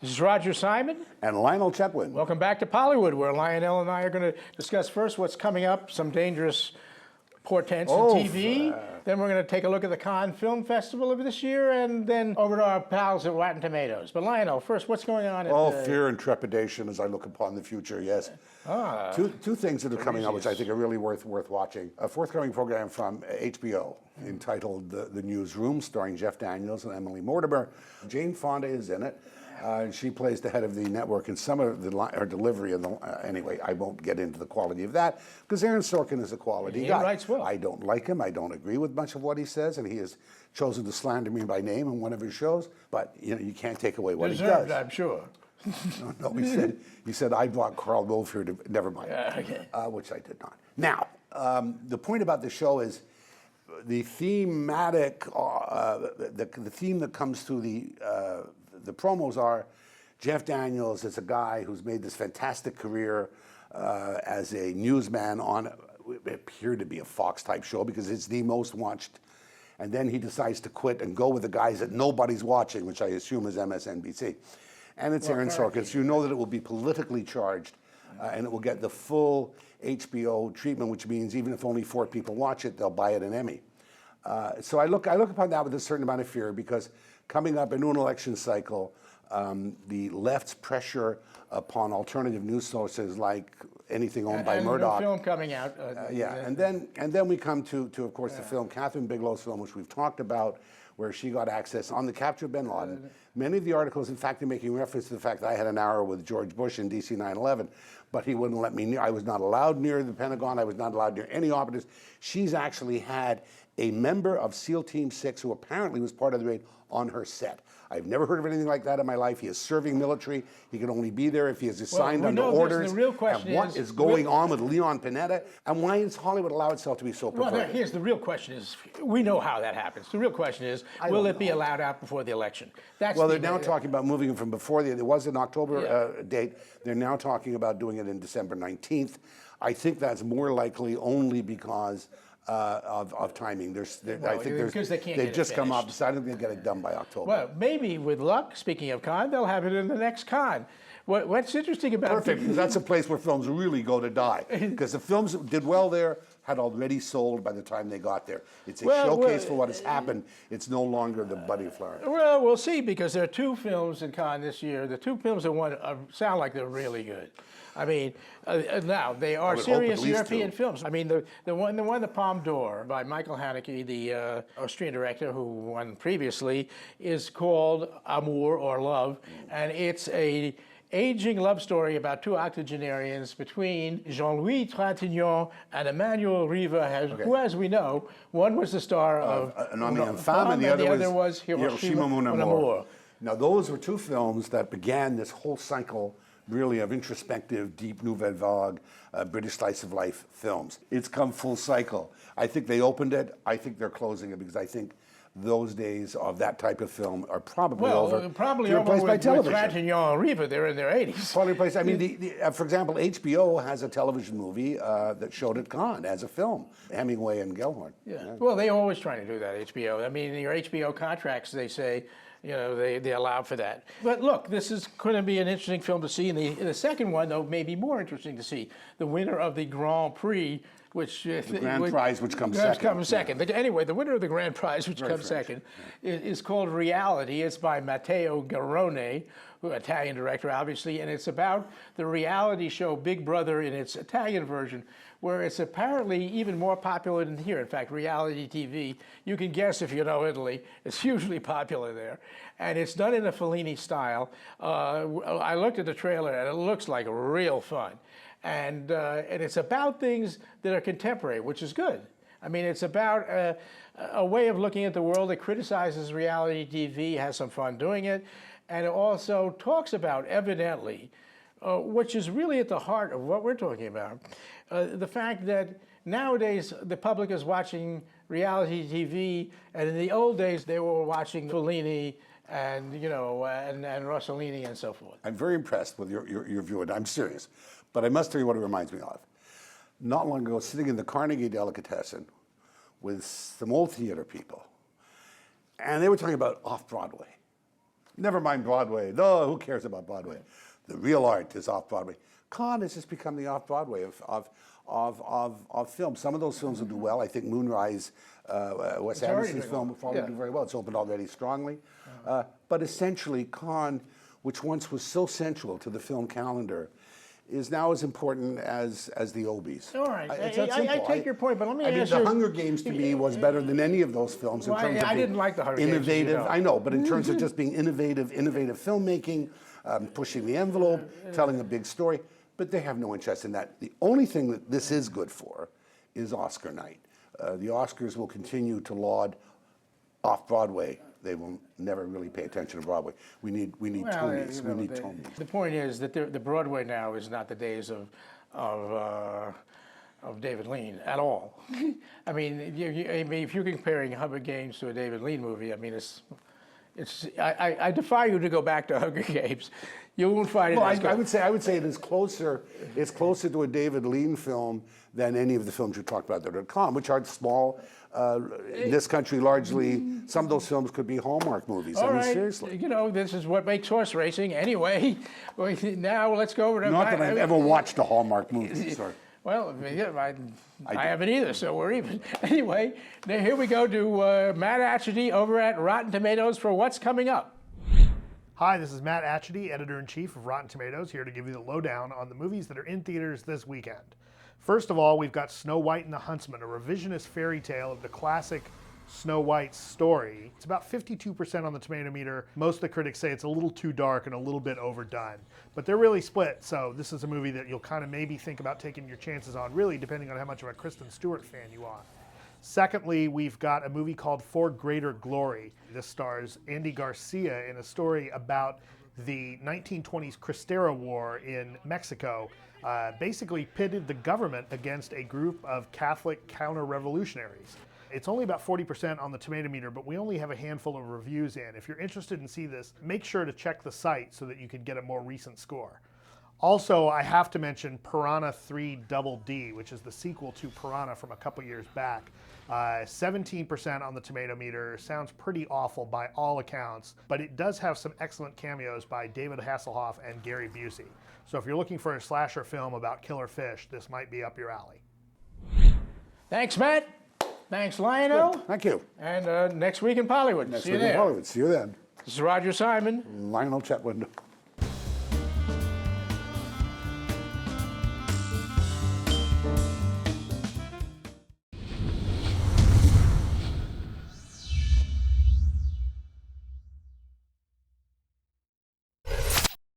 This is Roger Simon. And Lionel Chetwin. Welcome back to Poliwood, where Lionel and I are going to discuss first what's coming up, some dangerous portents in TV. Then we're going to take a look at the Cannes Film Festival of this year, and then over to our pals at Rotten Tomatoes. But Lionel, first, what's going on at fear and trepidation as I look upon the future, yes. Two things that are coming up, which I think are really worth watching. A forthcoming program from HBO entitled The Newsroom, starring Jeff Daniels and Emily Mortimer. Jane Fonda is in it. She plays the head of the network, and some of her delivery. Anyway, I won't get into the quality of that because Aaron Sorkin is a quality guy. He writes well. I don't like him. I don't agree with much of what he says, and he has chosen to slander me by name in one of his shows. But you can't take away what he does. I'm sure. No, he said I brought Carl Wolf here to. Never mind. Okay. Which I did not. Now, the point about the show is the thematic, the theme that comes through the promos are Jeff Daniels is a guy who's made this fantastic career as a newsman on it appeared to be a Fox-type show because it's the most watched. And then he decides to quit and go with the guys that nobody's watching, which I assume is MSNBC. And it's Aaron Sorkin, so you know that it will be politically charged and it will get the full HBO treatment, which means even if only 4 people watch it, they'll buy it an Emmy. So I look upon that with a certain amount of fear because coming up into an election cycle, the left's pressure upon alternative news sources like anything owned by Murdoch. And the film coming out. And then we come to of course, the film, Kathryn Bigelow's film, which we've talked about, where she got access on the capture of bin Laden. Many of the articles, in fact, are making reference to the fact that I had an hour with George Bush in DC 9/11, but he wouldn't let me near. I was not allowed near the Pentagon. I was not allowed near any operatives. She's actually had a member of SEAL Team 6 who apparently was part of the raid on her set. I've never heard of anything like that in my life. He is serving military. He can only be there if he is assigned under orders. The real question and what is going on with Leon Panetta, and why does Hollywood allow itself to be so perverted? Well, here's the real question is, we know how that happens. The real question is, will it be allowed out before the election? They're now talking about moving from before there was an October date. They're now talking about doing it in December 19th. I think that's more likely only because of timing. Because they've just come up, decided they'll get it done by October. Well, maybe with luck, speaking of Cannes, they'll have it in the next Cannes. What's interesting about Perfect, because that's a place where films really go to die. Because the films that did well there had already sold by the time they got there. It's a showcase for what has happened. It's no longer the Buddy Flyer. Well, we'll see, because there are 2 films in Cannes this year. The 2 films that won sound like they're really good. I mean, now they are serious European films. I mean, the one the Palme d'Or by Michael Haneke, the Austrian director who won previously, is called Amour or Love, and it's a aging love story about 2 octogenarians between Jean-Louis Trintignant and Emmanuel Riva, who, as we know, one was the star of Un Homme et une Femme, and the other was Hiroshima Mon Amour. Now, those were 2 films that began this whole cycle really of introspective, deep Nouvelle Vague, British slice of life films. It's come full cycle. I think they opened it. I think they're closing it because I think those days of that type of film are probably over. Well, probably over with Trintignant and Riva. They're in their 80s. Probably replaced. I mean, for example, HBO has a television movie that showed at Cannes as a film, Hemingway and Gellhorn. Yeah. Well, they always try to do that, HBO. I mean, in your HBO contracts, they say, they allow for that. But look, this is going to be an interesting film to see. And the second one, though, may be more interesting to see. The winner of the Grand Prix, which prize, which comes second. Yeah. Anyway, the winner of the grand prize, which comes second, is called Reality. It's by Matteo Garrone, Italian director, obviously, and it's about the reality show Big Brother in its Italian version, where it's apparently even more popular than here. In fact, reality TV, you can guess if you know Italy, it's hugely popular there. And it's done in a Fellini style. I looked at the trailer, and it looks like real fun. And it's about things that are contemporary, which is good. I mean, it's about a way of looking at the world that criticizes reality TV, has some fun doing it, and it also talks about, evidently, which is really at the heart of what we're talking about, the fact that nowadays the public is watching reality TV, and in the old days they were watching Fellini and and Rossellini and so forth. I'm very impressed with your view, and I'm serious. But I must tell you what it reminds me of. Not long ago, sitting in the Carnegie Delicatessen with some old theater people, and they were talking about off-Broadway. Never mind Broadway. No, who cares about Broadway? The real art is off Broadway. Cannes has just become the off Broadway of film. Some of those films will do well. I think Moonrise, Wes Anderson's film, will probably do very well. It's opened already strongly. But essentially, Cannes, which once was so central to the film calendar, is now as important as the Obies. All right, I take your point, but let me ask you. The Hunger Games to me was better than any of those films in terms of I didn't like the Hunger Games. Innovative. I know, but in terms of just being innovative filmmaking, pushing the envelope, telling a big story. But they have no interest in that. The only thing that this is good for is Oscar night. The Oscars will continue to laud off-Broadway. They will never really pay attention to Broadway. We need Tonys. We need Tonys. The point is that the Broadway now is not the days of David Lean at all. I mean, if you're comparing Hunger Games to a David Lean movie, I mean, I defy you to go back to Hunger Games. You won't find it. Well, I would say it is closer. It's closer to a David Lean film than any of the films you talked about that are Cannes, which are small. In this country, largely, some of those films could be Hallmark movies. All I mean, right. seriously. You know, this is what makes horse racing anyway. Now let's go over to. Not that I've ever watched a Hallmark movie. Sorry. Well, yeah, I haven't either, so we're even. Anyway, now here we go to Matt Atchity over at Rotten Tomatoes for what's coming up. Hi, this is Matt Atchity, Editor-in-Chief of Rotten Tomatoes, here to give you the lowdown on the movies that are in theaters this weekend. First of all, we've got Snow White and the Huntsman, a revisionist fairy tale of the classic Snow White story. It's about 52% on the tomato meter. Most of the critics say it's a little too dark and a little bit overdone. But they're really split, so this is a movie that you'll kind of maybe think about taking your chances on, really depending on how much of a Kristen Stewart fan you are. Secondly, we've got a movie called For Greater Glory. This stars Andy Garcia in a story about the 1920s Cristera War in Mexico. Basically pitted the government against a group of Catholic counter-revolutionaries. It's only about 40% on the tomato meter, but we only have a handful of reviews in. If you're interested in seeing this, make sure to check the site so that you can get a more recent score. Also, I have to mention Piranha 3 Double D, which is the sequel to Piranha from a couple years back. 17% on the tomato meter. Sounds pretty awful by all accounts, but it does have some excellent cameos by David Hasselhoff and Gary Busey. So if you're looking for a slasher film about killer fish, this might be up your alley. Thanks, Matt. Thanks, Lionel. Good. Thank you. And next week in Poliwood. Next See you week in there. Hollywood. See you then. This is Roger Simon. Lionel Chetwynd.